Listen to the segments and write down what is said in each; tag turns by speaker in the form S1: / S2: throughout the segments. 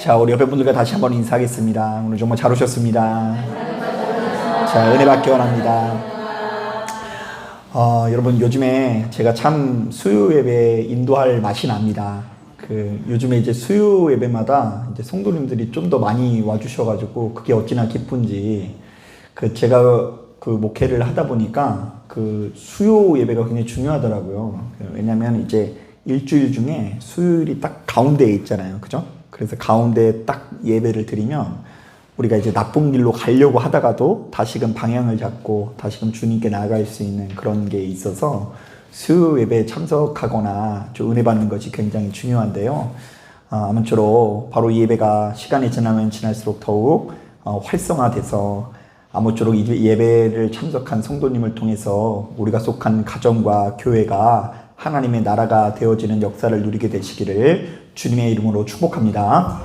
S1: 자, 우리 옆에 분들과 다시 한번 인사하겠습니다. 오늘 정말 잘 오셨습니다. 자, 은혜 받기 원합니다. 여러분, 요즘에 제가 참 수요 예배 인도할 맛이 납니다. 요즘에 이제 수요 예배마다 이제 성도님들이 좀 더 많이 와주셔가지고 그게 어찌나 기쁜지 제가 목회를 하다 보니까 수요 예배가 굉장히 중요하더라고요. 왜냐면 이제 일주일 중에 수요일이 딱 가운데에 있잖아요. 그죠? 그래서 가운데에 딱 예배를 드리면 우리가 이제 나쁜 길로 가려고 하다가도 다시금 방향을 잡고 다시금 주님께 나아갈 수 있는 그런 게 있어서 수요 예배에 참석하거나 좀 은혜 받는 것이 굉장히 중요한데요. 아무쪼록 바로 이 예배가 시간이 지나면 지날수록 더욱 활성화돼서 아무쪼록 이 예배를 참석한 성도님을 통해서 우리가 속한 가정과 교회가 하나님의 나라가 되어지는 역사를 누리게 되시기를 주님의 이름으로 축복합니다.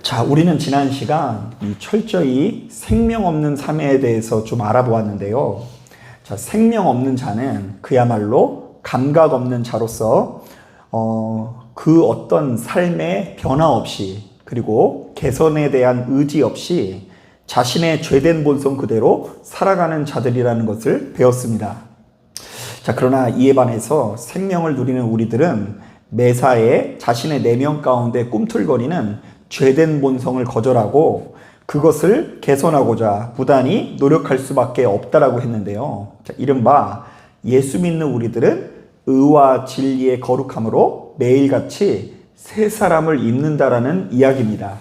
S1: 자, 우리는 지난 시간 철저히 생명 없는 삶에 대해서 좀 알아보았는데요. 자, 생명 없는 자는 그야말로 감각 없는 자로서 그 어떤 삶의 변화 없이 그리고 개선에 대한 의지 없이 자신의 죄된 본성 그대로 살아가는 자들이라는 것을 배웠습니다. 자, 그러나 이에 반해서 생명을 누리는 우리들은 매사에 자신의 내면 가운데 꿈틀거리는 죄된 본성을 거절하고 그것을 개선하고자 부단히 노력할 수밖에 없다라고 했는데요. 자, 이른바 예수 믿는 우리들은 의와 진리의 거룩함으로 매일같이 새 사람을 입는다라는 이야기입니다.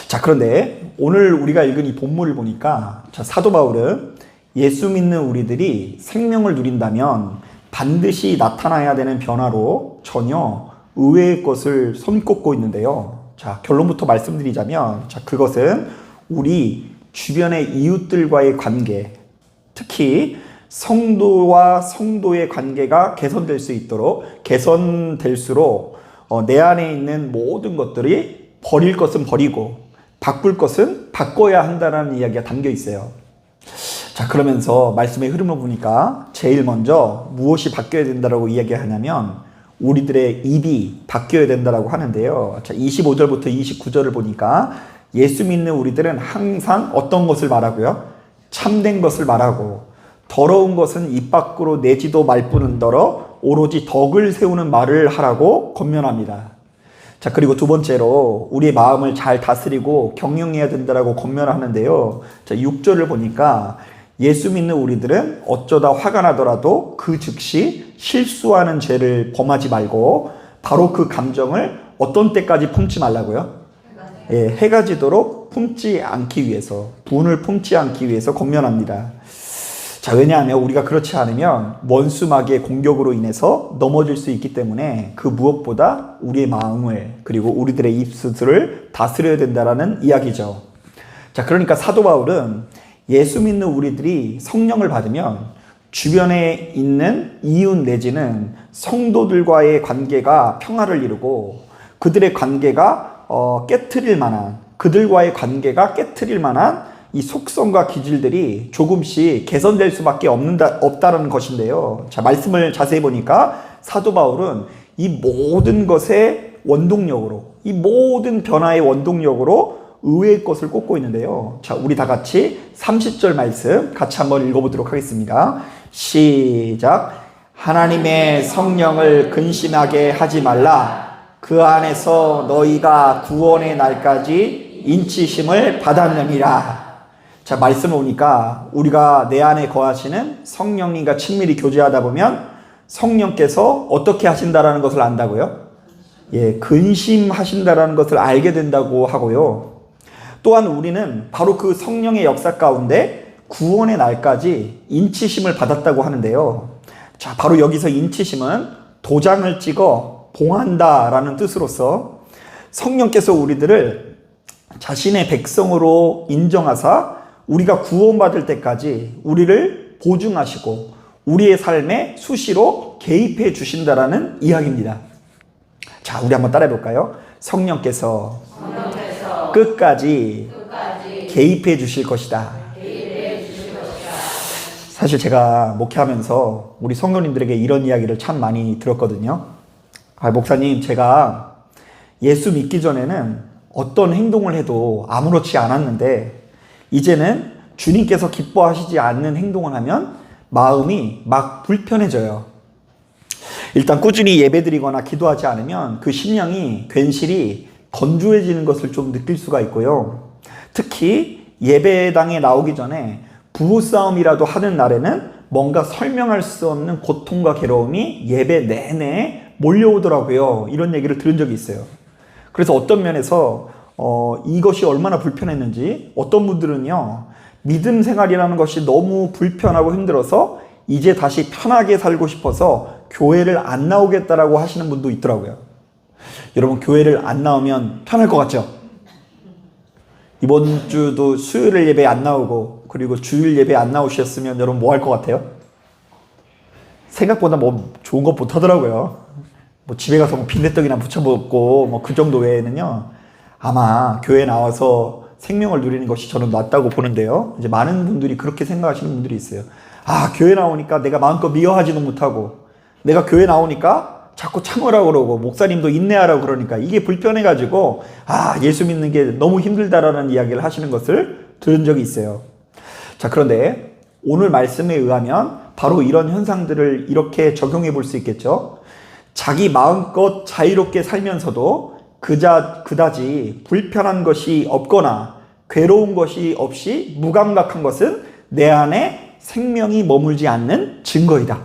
S1: 자, 그런데 오늘 우리가 읽은 이 본문을 보니까 사도 바울은 예수 믿는 우리들이 생명을 누린다면 반드시 나타나야 되는 변화로 전혀 의외의 것을 손꼽고 있는데요. 자, 결론부터 말씀드리자면 그것은 우리 주변의 이웃들과의 관계, 특히 성도와 성도의 관계가 개선될수록 내 안에 있는 모든 것들이 버릴 것은 버리고 바꿀 것은 바꿔야 한다는 이야기가 담겨 있어요. 자, 그러면서 말씀의 흐름을 보니까 제일 먼저 무엇이 바뀌어야 된다고 이야기하냐면 우리들의 입이 바뀌어야 된다고 하는데요. 자, 25절부터 29절을 보니까 예수 믿는 우리들은 항상 어떤 것을 말하고요? 참된 것을 말하고 더러운 것은 입 밖으로 내지도 말 뿐더러 오로지 덕을 세우는 말을 하라고 권면합니다. 자, 그리고 두 번째로 우리의 마음을 잘 다스리고 경영해야 된다고 권면하는데요. 자, 6절을 보니까 예수 믿는 우리들은 어쩌다 화가 나더라도 그 즉시 실수하는 죄를 범하지 말고 바로 그 감정을 어떤 때까지 품지 말라고요? 해가 지도록 품지 않기 위해서, 분을 품지 않기 위해서 권면합니다. 자, 왜냐하면 우리가 그렇지 않으면 원수마귀의 공격으로 인해서 넘어질 수 있기 때문에 그 무엇보다 우리의 마음을 그리고 우리들의 입술을 다스려야 된다라는 이야기죠. 자, 그러니까 사도 바울은 예수 믿는 우리들이 성령을 받으면 주변에 있는 이웃 내지는 성도들과의 관계가 평화를 이루고 그들의 관계가 그들과의 관계가 깨트릴 만한 이 속성과 기질들이 조금씩 개선될 수밖에 없다는 것인데요. 자, 말씀을 자세히 보니까 사도 바울은 이 모든 것의 원동력으로, 이 모든 변화의 원동력으로 의외의 것을 꼽고 있는데요. 자, 우리 다 같이 30절 말씀 같이 한번 읽어보도록 하겠습니다. 시작. 하나님의 성령을 근심하게 하지 말라. 그 안에서 너희가 구원의 날까지 인치심을 받았느니라. 자, 말씀을 보니까 우리가 내 안에 거하시는 성령님과 친밀히 교제하다 보면 성령께서 어떻게 하신다라는 것을 안다고요? 근심하신다라는 것을 알게 된다고 하고요. 또한 우리는 바로 그 성령의 역사 가운데 구원의 날까지 인치심을 받았다고 하는데요. 자, 바로 여기서 인치심은 도장을 찍어 봉한다라는 뜻으로서 성령께서 우리들을 자신의 백성으로 인정하사 우리가 구원받을 때까지 우리를 보증하시고 우리의 삶에 수시로 개입해 주신다라는 이야기입니다. 자, 우리 한번 따라해 볼까요? 성령께서 끝까지 개입해 주실 것이다. 사실 제가 목회하면서 우리 성도님들에게 이런 이야기를 참 많이 들었거든요. 목사님, 제가 예수 믿기 전에는 어떤 행동을 해도 아무렇지 않았는데 이제는 주님께서 기뻐하시지 않는 행동을 하면 마음이 막 불편해져요. 일단 꾸준히 예배드리거나 기도하지 않으면 그 심령이 괜시리 건조해지는 것을 좀 느낄 수가 있고요. 특히 예배당에 나오기 전에 부부싸움이라도 하는 날에는 뭔가 설명할 수 없는 고통과 괴로움이 예배 내내 몰려오더라고요. 이런 얘기를 들은 적이 있어요. 그래서 어떤 면에서 이것이 얼마나 불편했는지 어떤 분들은요, 믿음 생활이라는 것이 너무 불편하고 힘들어서 이제 다시 편하게 살고 싶어서 교회를 안 나오겠다라고 하시는 분도 있더라고요. 여러분, 교회를 안 나오면 편할 것 같죠? 이번 주도 수요일 예배 안 나오고 그리고 주일 예배 안 나오셨으면 여러분 뭐 할 것 같아요? 생각보다 뭐 좋은 거 못 하더라고요. 뭐 집에 가서 뭐 빈대떡이나 부쳐 먹고 뭐 그 정도 외에는요, 아마 교회 나와서 생명을 누리는 것이 저는 낫다고 보는데요. 이제 많은 분들이 그렇게 생각하시는 분들이 있어요. 아, 교회 나오니까 내가 마음껏 미워하지도 못하고, 내가 교회 나오니까 자꾸 참으라고 그러고, 목사님도 인내하라고 그러니까 이게 불편해가지고, 아, 예수 믿는 게 너무 힘들다라는 이야기를 하시는 것을 들은 적이 있어요. 자, 그런데 오늘 말씀에 의하면 바로 이런 현상들을 이렇게 적용해 볼 수 있겠죠. 자기 마음껏 자유롭게 살면서도 그다지 불편한 것이 없거나 괴로운 것이 없이 무감각한 것은 내 안에 생명이 머물지 않는 증거이다.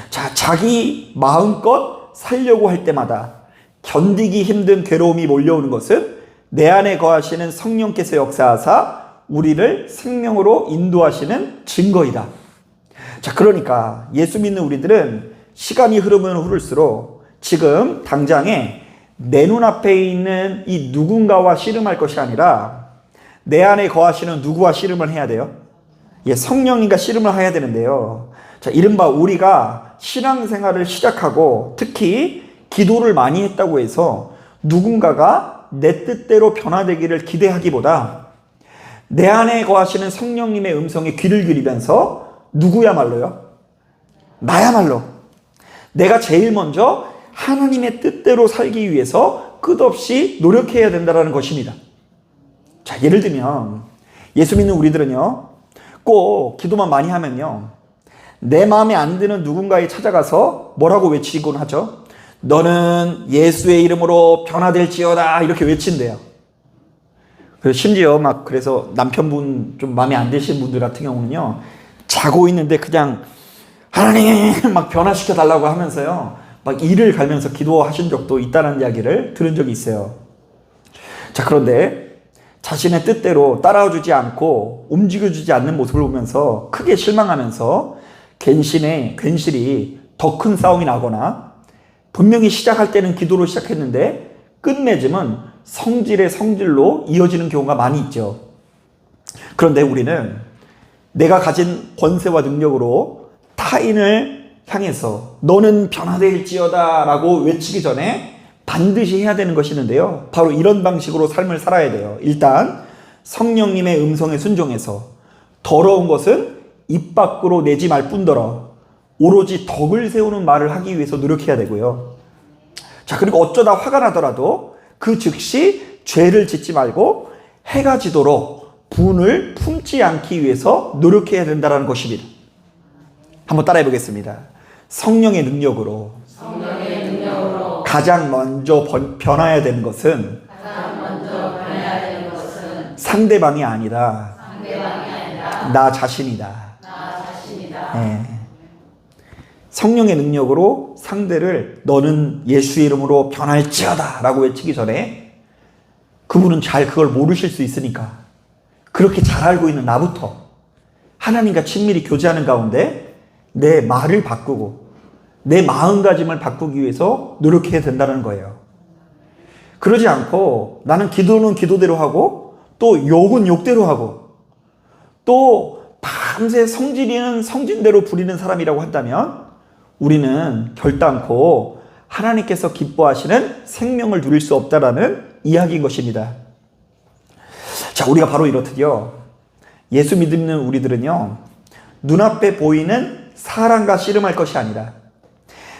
S1: 자, 자기 마음껏 살려고 할 때마다 견디기 힘든 괴로움이 몰려오는 것은 내 안에 거하시는 성령께서 역사하사 우리를 생명으로 인도하시는 증거이다. 자, 그러니까 예수 믿는 우리들은 시간이 흐르면 흐를수록 지금 당장에 내 눈앞에 있는 이 누군가와 씨름할 것이 아니라 내 안에 거하시는 누구와 씨름을 해야 돼요? 예, 성령님과 씨름을 해야 되는데요. 자, 이른바 우리가 신앙생활을 시작하고 특히 기도를 많이 했다고 해서 누군가가 내 뜻대로 변화되기를 기대하기보다 내 안에 거하시는 성령님의 음성에 귀를 기울이면서 누구야말로요? 나야말로 내가 제일 먼저 하나님의 뜻대로 살기 위해서 끝없이 노력해야 된다는 것입니다. 자, 예를 들면 예수 믿는 우리들은요, 꼭 기도만 많이 하면요, 내 마음에 안 드는 누군가에 찾아가서 뭐라고 외치곤 하죠? 너는 예수의 이름으로 변화될지어다, 이렇게 외친대요. 그래서 심지어 막 그래서 남편분 좀 마음에 안 드시는 분들 같은 경우는요, 자고 있는데 그냥 하나님 막 변화시켜 달라고 하면서요, 막 이를 갈면서 기도하신 적도 있다는 이야기를 들은 적이 있어요. 자, 그런데 자신의 뜻대로 따라주지 않고 움직여주지 않는 모습을 보면서 크게 실망하면서 괜시리 더 큰 싸움이 나거나, 분명히 시작할 때는 기도로 시작했는데 끝맺음은 성질의 성질로 이어지는 경우가 많이 있죠. 그런데 우리는 내가 가진 권세와 능력으로 타인을 향해서 너는 변화될지어다 라고 외치기 전에 반드시 해야 되는 것이 있는데요, 바로 이런 방식으로 삶을 살아야 돼요. 일단 성령님의 음성에 순종해서 더러운 것은 입 밖으로 내지 말 뿐더러 오로지 덕을 세우는 말을 하기 위해서 노력해야 되고요. 자, 그리고 어쩌다 화가 나더라도 그 즉시 죄를 짓지 말고 해가 지도록 분을 품지 않기 위해서 노력해야 된다는 것입니다. 한번 따라해 보겠습니다. 성령의 능력으로 가장 먼저 변화해야 되는 것은 상대방이 아니라 나 자신이다. 네. 성령의 능력으로 상대를 너는 예수의 이름으로 변할지어다 라고 외치기 전에 그분은 잘 그걸 모르실 수 있으니까 그렇게 잘 알고 있는 나부터 하나님과 친밀히 교제하는 가운데 내 말을 바꾸고 내 마음가짐을 바꾸기 위해서 노력해야 된다는 거예요. 그러지 않고 나는 기도는 기도대로 하고 또 욕은 욕대로 하고 또 밤새 성질이는 성질대로 부리는 사람이라고 한다면 우리는 결단코 하나님께서 기뻐하시는 생명을 누릴 수 없다라는 이야기인 것입니다. 자, 우리가 바로 이렇듯요, 예수 믿는 우리들은요, 눈앞에 보이는 사람과 씨름할 것이 아니라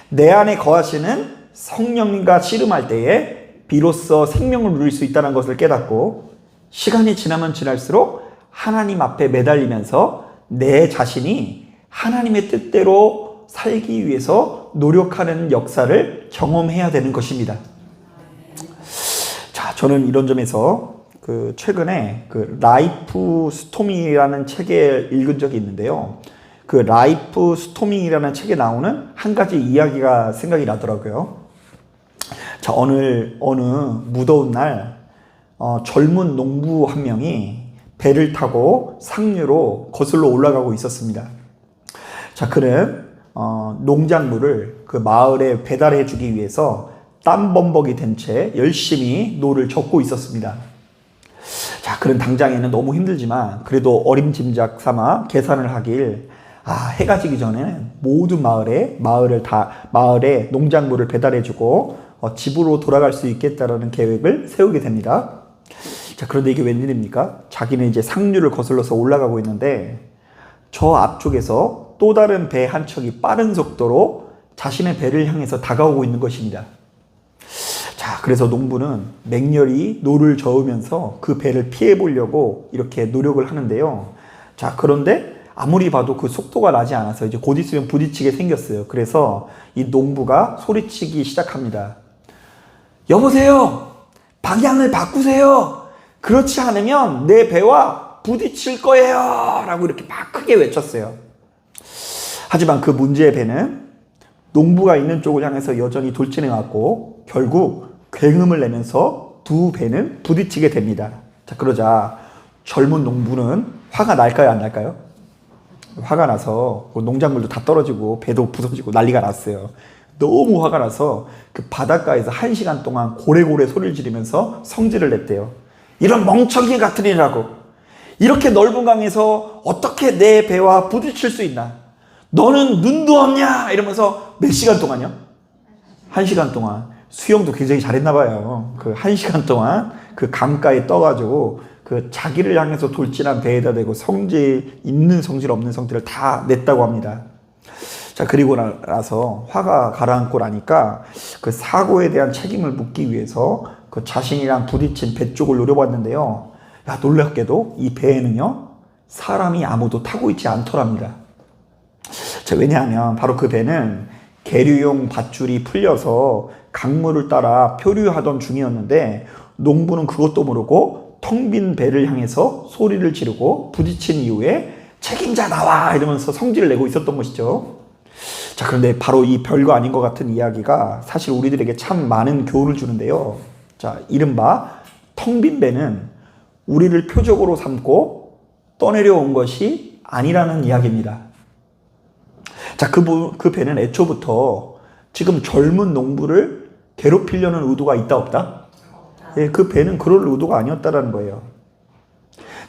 S1: 내 안에 거하시는 성령님과 씨름할 때에 비로소 생명을 누릴 수 있다는 것을 깨닫고 시간이 지나면 지날수록 하나님 앞에 매달리면서 내 자신이 하나님의 뜻대로 살기 위해서 노력하는 역사를 경험해야 되는 것입니다. 자, 저는 이런 점에서 최근에 라이프 스토밍이라는 책을 읽은 적이 있는데요. 그 라이프 스토밍이라는 책에 나오는 한 가지 이야기가 생각이 나더라고요. 자, 어느 무더운 날 젊은 농부 한 명이 배를 타고 상류로 거슬러 올라가고 있었습니다. 자, 그는 농작물을 그 마을에 배달해 주기 위해서 땀범벅이 된 채 열심히 노를 젓고 있었습니다. 자, 그는 당장에는 너무 힘들지만 그래도 어림짐작 삼아 계산을 하길, 해가 지기 전에는 모든 마을에 농작물을 배달해 주고 집으로 돌아갈 수 있겠다라는 계획을 세우게 됩니다. 자, 그런데 이게 웬일입니까? 자기는 이제 상류를 거슬러서 올라가고 있는데 저 앞쪽에서 또 다른 배 한 척이 빠른 속도로 자신의 배를 향해서 다가오고 있는 것입니다. 자, 그래서 농부는 맹렬히 노를 저으면서 그 배를 피해 보려고 이렇게 노력을 하는데요. 자, 그런데 아무리 봐도 그 속도가 나지 않아서 이제 곧 있으면 부딪히게 생겼어요. 그래서 이 농부가 소리치기 시작합니다. 여보세요! 방향을 바꾸세요! 그렇지 않으면 내 배와 부딪힐 거예요! 라고 이렇게 막 크게 외쳤어요. 하지만 그 문제의 배는 농부가 있는 쪽을 향해서 여전히 돌진해 왔고 결국 굉음을 내면서 두 배는 부딪히게 됩니다. 자, 그러자 젊은 농부는 화가 날까요, 안 날까요? 화가 나서 농작물도 다 떨어지고 배도 부서지고 난리가 났어요. 너무 화가 나서 그 바닷가에서 1시간 동안 고래고래 소리를 지르면서 성질을 냈대요. 이런 멍청이 같으리라고. 이렇게 넓은 강에서 어떻게 내 배와 부딪힐 수 있나? 너는 눈도 없냐? 이러면서 몇 시간 동안요? 1시간 동안. 수영도 굉장히 잘했나 봐요. 그 1시간 동안 그 강가에 떠가지고 그 자기를 향해서 돌진한 배에다 대고 성질 있는 성질 없는 성질을 다 냈다고 합니다. 자, 그리고 나서 화가 가라앉고 나니까 그 사고에 대한 책임을 묻기 위해서 그 자신이랑 부딪힌 배 쪽을 노려봤는데요. 야, 놀랍게도 이 배에는요, 사람이 아무도 타고 있지 않더랍니다. 자, 왜냐하면 바로 그 배는 계류용 밧줄이 풀려서 강물을 따라 표류하던 중이었는데 농부는 그것도 모르고 텅 빈 배를 향해서 소리를 지르고 부딪힌 이후에 책임자 나와! 이러면서 성질을 내고 있었던 것이죠. 자, 그런데 바로 이 별거 아닌 것 같은 이야기가 사실 우리들에게 참 많은 교훈을 주는데요. 자, 이른바 텅 빈 배는 우리를 표적으로 삼고 떠내려온 것이 아니라는 이야기입니다. 자, 그 배는 애초부터 지금 젊은 농부를 괴롭히려는 의도가 있다 없다? 예, 그 배는 그럴 의도가 아니었다라는 거예요.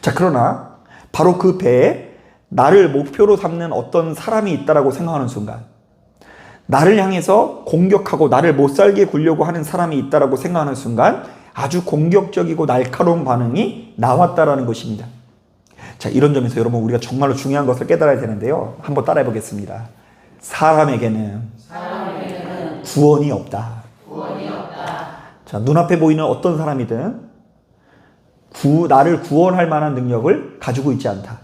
S1: 자, 그러나 바로 그 배에 나를 목표로 삼는 어떤 사람이 있다라고 생각하는 순간, 나를 향해서 공격하고 나를 못살게 굴려고 하는 사람이 있다라고 생각하는 순간 아주 공격적이고 날카로운 반응이 나왔다라는 것입니다. 자, 이런 점에서 여러분 우리가 정말로 중요한 것을 깨달아야 되는데요. 한번 따라해 보겠습니다. 사람에게는 구원이 없다. 자, 눈앞에 보이는 어떤 사람이든 나를 구원할 만한 능력을 가지고 있지 않다.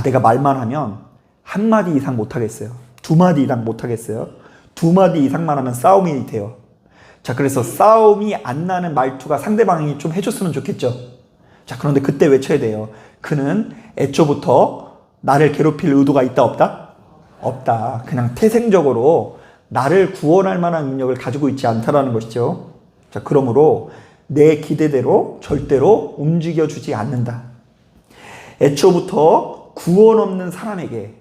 S1: 내가 말만 하면 한마디 이상 못하겠어요. 2마디 이상 못하겠어요. 2마디 이상만 하면 싸움이 돼요. 자, 그래서 싸움이 안 나는 말투가 상대방이 좀 해줬으면 좋겠죠. 자, 그런데 그때 외쳐야 돼요. 그는 애초부터 나를 괴롭힐 의도가 있다 없다? 없다. 그냥 태생적으로 나를 구원할 만한 능력을 가지고 있지 않다라는 것이죠. 자, 그러므로 내 기대대로 절대로 움직여주지 않는다. 애초부터 구원 없는 사람에게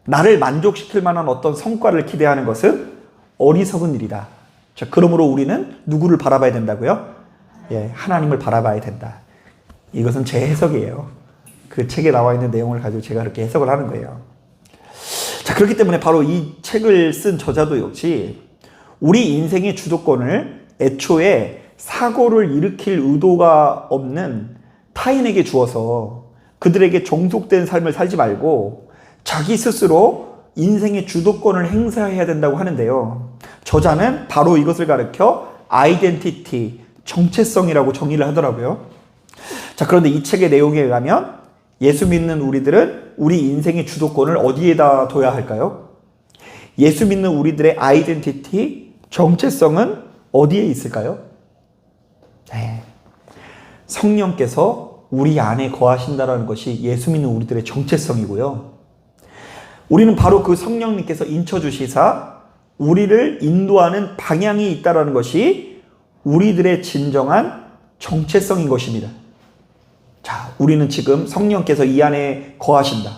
S1: 나를 만족시킬 만한 어떤 성과를 기대하는 것은 어리석은 일이다. 자, 그러므로 우리는 누구를 바라봐야 된다고요? 예, 하나님을 바라봐야 된다. 이것은 제 해석이에요. 그 책에 나와 있는 내용을 가지고 제가 그렇게 해석을 하는 거예요. 자, 그렇기 때문에 바로 이 책을 쓴 저자도 역시 우리 인생의 주도권을 애초에 사고를 일으킬 의도가 없는 타인에게 주어서 그들에게 종속된 삶을 살지 말고 자기 스스로 인생의 주도권을 행사해야 된다고 하는데요. 저자는 바로 이것을 가르쳐 아이덴티티, 정체성이라고 정의를 하더라고요. 자, 그런데 이 책의 내용에 의하면 예수 믿는 우리들은 우리 인생의 주도권을 어디에다 둬야 할까요? 예수 믿는 우리들의 아이덴티티, 정체성은 어디에 있을까요? 네. 성령께서 우리 안에 거하신다는 것이 예수 믿는 우리들의 정체성이고요. 우리는 바로 그 성령님께서 인쳐주시사 우리를 인도하는 방향이 있다는 것이 우리들의 진정한 정체성인 것입니다. 자, 우리는 지금 성령께서 이 안에 거하신다.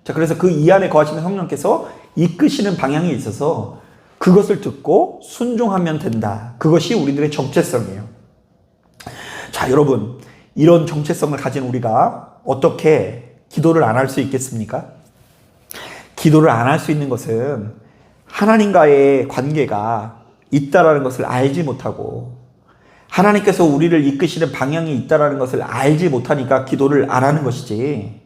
S1: 자, 그래서 그 이 안에 거하시는 성령께서 이끄시는 방향이 있어서 그것을 듣고 순종하면 된다. 그것이 우리들의 정체성이에요. 자, 여러분, 이런 정체성을 가진 우리가 어떻게 기도를 안 할 수 있겠습니까? 기도를 안 할 수 있는 것은 하나님과의 관계가 있다라는 것을 알지 못하고 하나님께서 우리를 이끄시는 방향이 있다라는 것을 알지 못하니까 기도를 안 하는 것이지,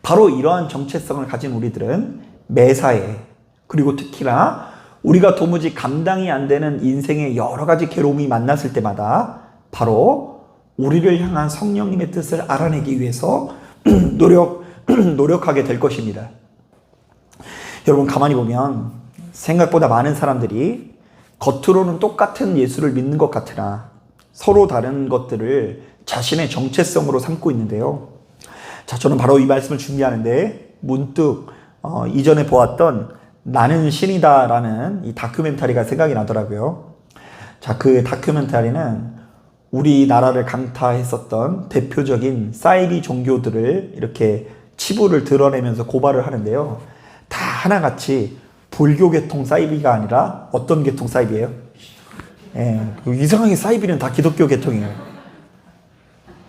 S1: 바로 이러한 정체성을 가진 우리들은 매사에, 그리고 특히나 우리가 도무지 감당이 안 되는 인생의 여러 가지 괴로움이 만났을 때마다 바로 우리를 향한 성령님의 뜻을 알아내기 위해서 노력하게 될 것입니다. 여러분, 가만히 보면 생각보다 많은 사람들이 겉으로는 똑같은 예수를 믿는 것 같으나 서로 다른 것들을 자신의 정체성으로 삼고 있는데요. 자, 저는 바로 이 말씀을 준비하는데 문득 이전에 보았던 나는 신이다라는 이 다큐멘터리가 생각이 나더라고요. 자, 그 다큐멘터리는 우리나라를 강타했었던 대표적인 사이비 종교들을 이렇게 치부를 드러내면서 고발을 하는데요. 다 하나같이 불교 계통 사이비가 아니라 어떤 계통 사이비예요? 예, 이상하게 사이비는 다 기독교 계통이에요.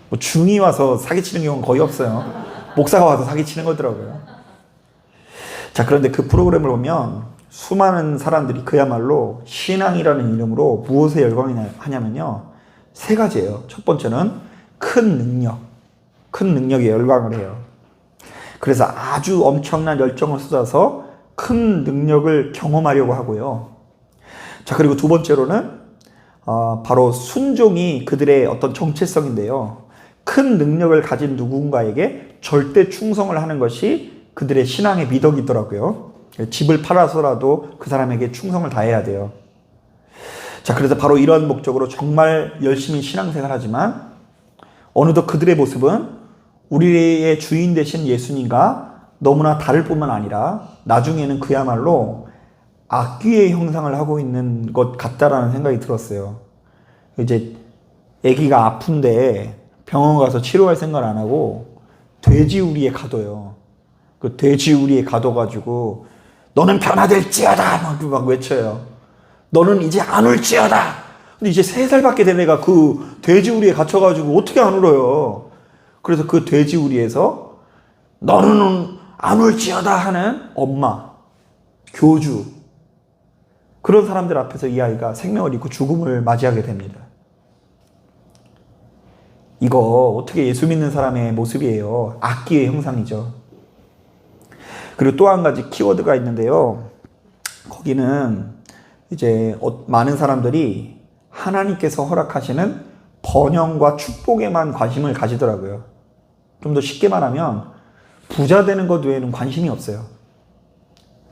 S1: 뭐 중이 와서 사기치는 경우는 거의 없어요. 목사가 와서 사기치는 거더라고요. 자, 그런데 그 프로그램을 보면 수많은 사람들이 그야말로 신앙이라는 이름으로 무엇에 열광이 하냐면요, 세 가지예요. 첫 번째는 큰 능력에 열광을 해요. 그래서 아주 엄청난 열정을 쏟아서 큰 능력을 경험하려고 하고요. 자, 그리고 두 번째로는 바로 순종이 그들의 어떤 정체성인데요. 큰 능력을 가진 누군가에게 절대 충성을 하는 것이 그들의 신앙의 미덕이더라고요. 집을 팔아서라도 그 사람에게 충성을 다해야 돼요. 자, 그래서 바로 이러한 목적으로 정말 열심히 신앙생활하지만 어느덧 그들의 모습은 우리의 주인 되신 예수님과 너무나 다를 뿐만 아니라 나중에는 그야말로 악귀의 형상을 하고 있는 것 같다라는 생각이 들었어요. 이제 아기가 아픈데 병원 가서 치료할 생각을 안 하고 돼지우리에 가둬요. 그 돼지우리에 가둬가지고 너는 변화될지어다 막 외쳐요. 너는 이제 안 울지어다. 근데 이제 3살밖에 된 애가 그 돼지우리에 갇혀가지고 어떻게 안 울어요. 그래서 그 돼지우리에서 너는 안 울지어다 하는 엄마, 교주, 그런 사람들 앞에서 이 아이가 생명을 잃고 죽음을 맞이하게 됩니다. 이거 어떻게 예수 믿는 사람의 모습이에요. 악기의 형상이죠. 그리고 또 한 가지 키워드가 있는데요. 거기는 이제 많은 사람들이 하나님께서 허락하시는 번영과 축복에만 관심을 가지더라고요. 좀 더 쉽게 말하면 부자 되는 것 외에는 관심이 없어요.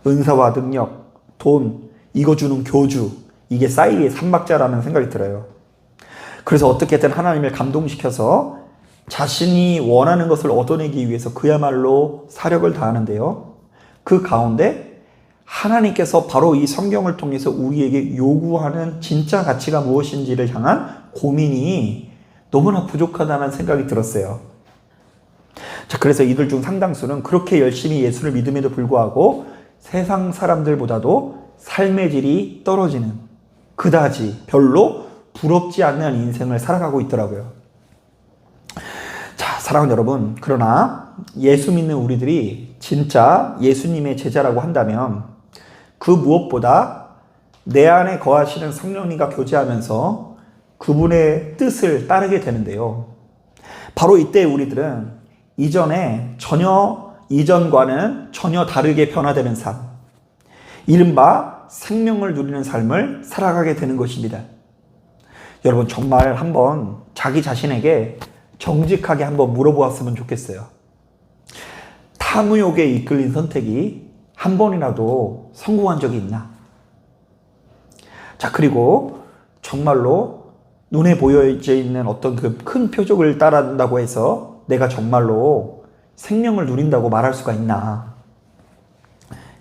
S1: 은사와 능력, 돈, 이거 주는 교주, 이게 사이비의 삼박자라는 생각이 들어요. 그래서 어떻게든 하나님을 감동시켜서 자신이 원하는 것을 얻어내기 위해서 그야말로 사력을 다하는데요. 그 가운데 하나님께서 바로 이 성경을 통해서 우리에게 요구하는 진짜 가치가 무엇인지를 향한 고민이 너무나 부족하다는 생각이 들었어요. 자, 그래서 이들 중 상당수는 그렇게 열심히 예수를 믿음에도 불구하고 세상 사람들보다도 삶의 질이 떨어지는, 그다지 별로 부럽지 않는 인생을 살아가고 있더라고요. 자, 사랑하는 여러분, 그러나 예수 믿는 우리들이 진짜 예수님의 제자라고 한다면 그 무엇보다 내 안에 거하시는 성령님과 교제하면서 그분의 뜻을 따르게 되는데요. 바로 이때 우리들은 이전과는 전혀 다르게 변화되는 삶, 이른바 생명을 누리는 삶을 살아가게 되는 것입니다. 여러분 정말 한번 자기 자신에게 정직하게 한번 물어보았으면 좋겠어요. 탐욕에 이끌린 선택이 한 번이라도 성공한 적이 있나? 자, 그리고 정말로 눈에 보여져 있는 어떤 그 큰 표적을 따른다고 해서 내가 정말로 생명을 누린다고 말할 수가 있나?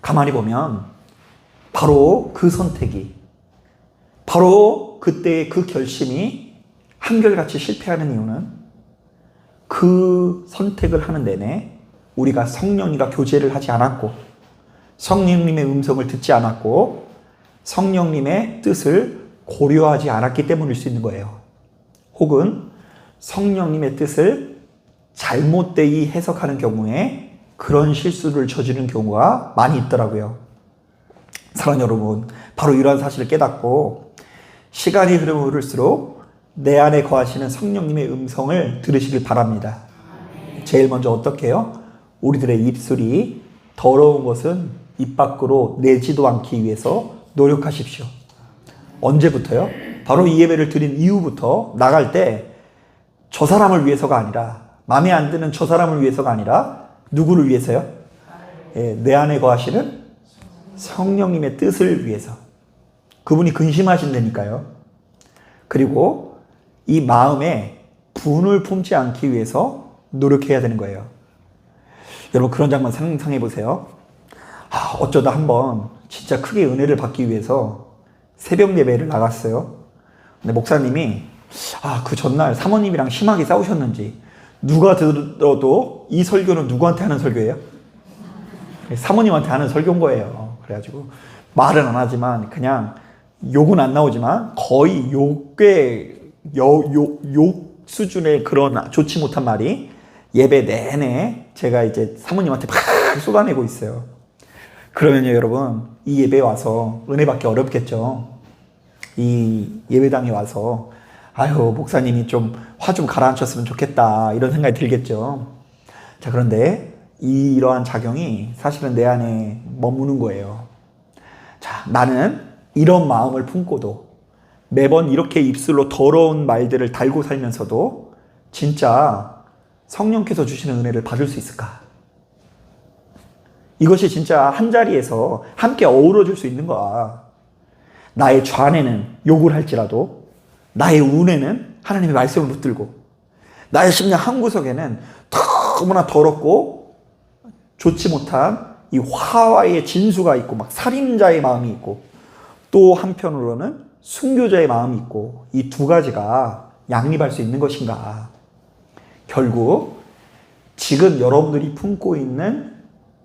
S1: 가만히 보면 바로 그 선택이, 바로 그때의 그 결심이 한결같이 실패하는 이유는 그 선택을 하는 내내 우리가 성령님과 교제를 하지 않았고, 성령님의 음성을 듣지 않았고, 성령님의 뜻을 고려하지 않았기 때문일 수 있는 거예요. 혹은 성령님의 뜻을 잘못되이 해석하는 경우에 그런 실수를 저지르는 경우가 많이 있더라고요. 사랑하는 여러분, 바로 이러한 사실을 깨닫고 시간이 흐를수록 내 안에 거하시는 성령님의 음성을 들으시길 바랍니다. 제일 먼저 어떻게 해요? 우리들의 입술이 더러운 것은 입 밖으로 내지도 않기 위해서 노력하십시오. 언제부터요? 바로 이 예배를 드린 이후부터 나갈 때 저 사람을 위해서가 아니라, 마음에 안 드는 저 사람을 위해서가 아니라 누구를 위해서요? 내 안에 거하시는 성령님의 뜻을 위해서. 그분이 근심하신다니까요. 그리고 이 마음에 분을 품지 않기 위해서 노력해야 되는 거예요. 여러분 그런 장면 상상해 보세요. 어쩌다 한번 진짜 크게 은혜를 받기 위해서 새벽 예배를 나갔어요. 근데 목사님이 그 전날 사모님이랑 심하게 싸우셨는지, 누가 들어도 이 설교는 누구한테 하는 설교예요? 사모님한테 하는 설교인 거예요. 그래가지고 말은 안 하지만 그냥 욕은 안 나오지만 거의 욕 수준의 그런 좋지 못한 말이 예배 내내 제가 이제 사모님한테 막 쏟아내고 있어요. 그러면요 여러분, 이 예배에 와서 은혜 받기 어렵겠죠. 이 예배당에 와서 목사님이 좀 화 좀 가라앉혔으면 좋겠다 이런 생각이 들겠죠. 자, 그런데 이러한 작용이 사실은 내 안에 머무는 거예요. 자, 나는 이런 마음을 품고도 매번 이렇게 입술로 더러운 말들을 달고 살면서도 진짜 성령께서 주시는 은혜를 받을 수 있을까? 이것이 진짜 한자리에서 함께 어우러질 수 있는 거야. 나의 좌뇌는 욕을 할지라도 나의 우뇌는 하나님의 말씀을 붙들고, 나의 심령 한구석에는 너무나 더럽고 좋지 못한 이 화와의 진수가 있고, 막 살인자의 마음이 있고, 또 한편으로는 순교자의 마음이 있고, 이 두 가지가 양립할 수 있는 것인가? 결국 지금 여러분들이 품고 있는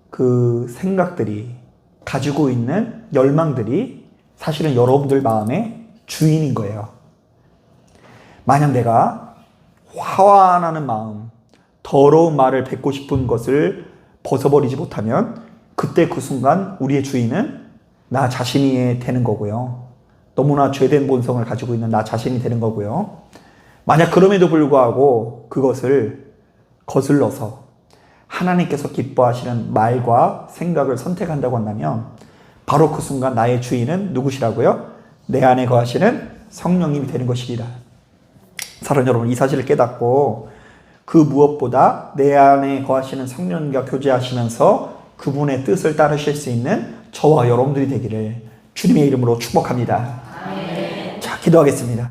S1: 그 생각들이, 가지고 있는 열망들이 사실은 여러분들 마음의 주인인 거예요. 만약 내가 화나는 마음, 더러운 말을 뱉고 싶은 것을 벗어버리지 못하면 그때 그 순간 우리의 주인은 나 자신이 되는 거고요. 너무나 죄된 본성을 가지고 있는 나 자신이 되는 거고요. 만약 그럼에도 불구하고 그것을 거슬러서 하나님께서 기뻐하시는 말과 생각을 선택한다고 한다면 바로 그 순간 나의 주인은 누구시라고요? 내 안에 거하시는 성령님이 되는 것이리라. 사랑하는 여러분, 이 사실을 깨닫고 그 무엇보다 내 안에 거하시는 성령님과 교제하시면서 그분의 뜻을 따르실 수 있는 저와 여러분들이 되기를 주님의 이름으로 축복합니다. 자, 기도하겠습니다.